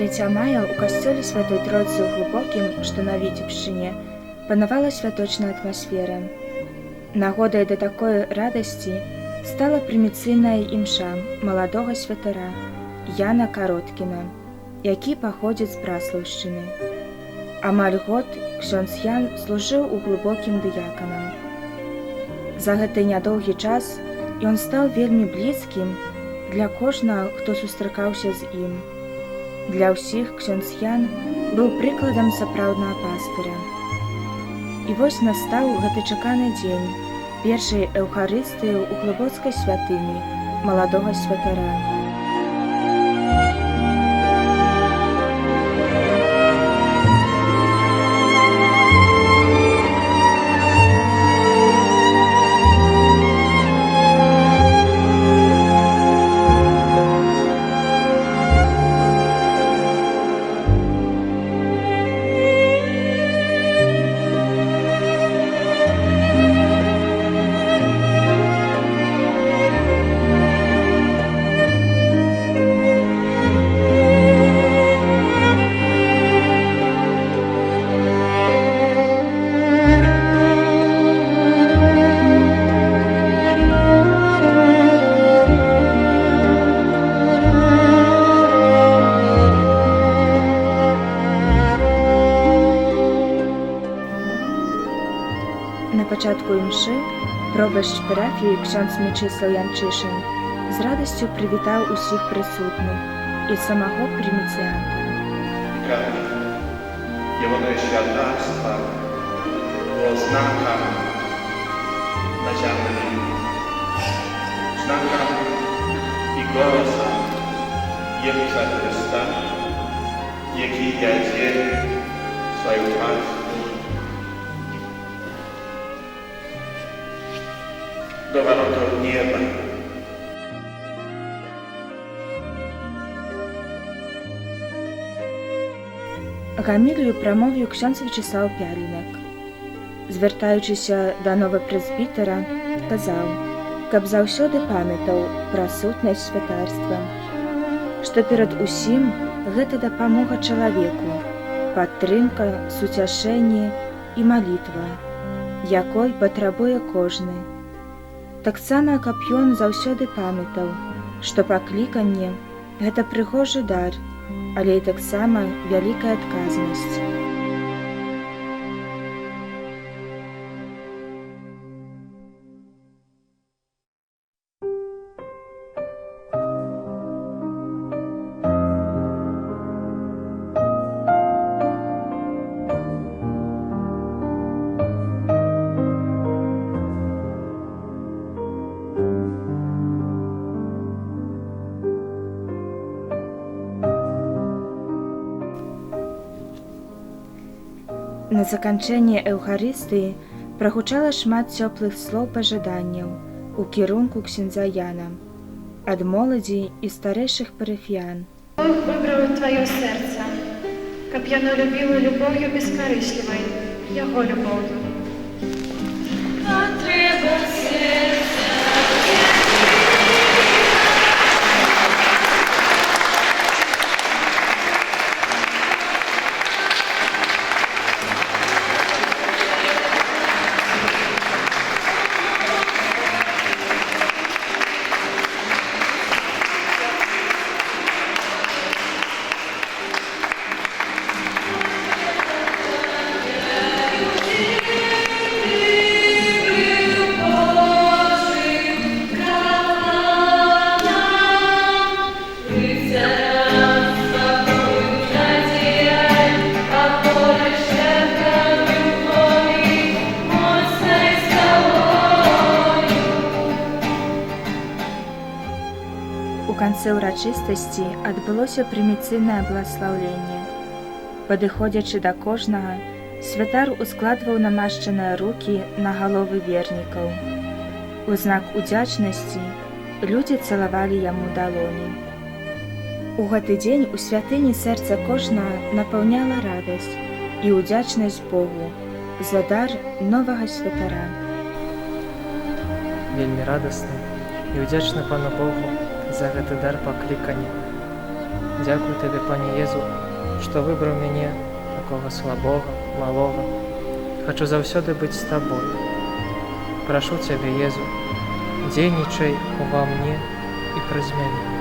3 мая у касцёле Святой Тройцы ў Глубокім, што на Віцебшчыне, панавала святочная атмасфера. Нагодай да такой радасці стала прыміцыйная імша маладога святара Яна Кароткіна, які паходзіць з Браслаўшчыны. Амаль год ксёндз Ян служыў у Глубокім дыяканам. За гэты нядоўгі час ён стаў вельмі блізкім для кожнага, хто сустракаўся з ім. Для ўсіх ксёндз Ян быў прыкладам сапраўднага пастыря. І вось настаў гэты чаканы дзень першай эўхарыстыі ў глыбоцкай святыні маладога святара. На пачатку імшы пробашч парафіі ксёндз Мячыслаў Янчышын з радасцю прывітаў усіх прысутных і самого прыміцыянта. Prawda, Jewono świadectwa było znakiem na ziemi, znakiem i głosem Jezusa Chrysta, jaki jedzie swoją twarz do warunków nieba. Гамілію прамовіў ксёндз Вячыслаў Пялінак. Звяртаючыся да новапрэзбітара, казаў, каб заўсёды памятаў пра сутнасць святарства, што перад усім гэта дапамога чалавеку, падтрымка, суцяшэнне і малітва, якой патрабуе кожны. Таксама, каб ён заўсёды памятаў, што пакліканне – гэта прыгожы дар, але і таксама вялікая адказнасць. На заканчэнне эўхарыстыі прагучала шмат цёплых слоў пажаданняў у кірунку ксяндза Яна ад моладзі і старэйшых парафіян. Бог выбраў тваё сэрца, каб яно любіла любоўю бескарыслівай, яго любоўю. Патрэба сэрца. У канцы ўрачыстасці адбылося прыміцыйнае бласлаўленне. Падыходзячы да кожнага, святар ускладваў намашчаныя рукі на галовы вернікаў. У знак удзячнасці людзі цалавалі яму далоні. У гэты дзень у святыні сэрца кожнага напаўняла радасць і удзячнасць Богу за дар новага святара. Вельмі радасны і удзячны Пану Богу за гэты дар паклікання. Дзякую Табе, Пане Езу, што выбраў мяне, такога слабога, малога. Хачу заўсёды быць з Табой. Прашу Цябе, Езу, дзейнічай ува мне і праз мяне.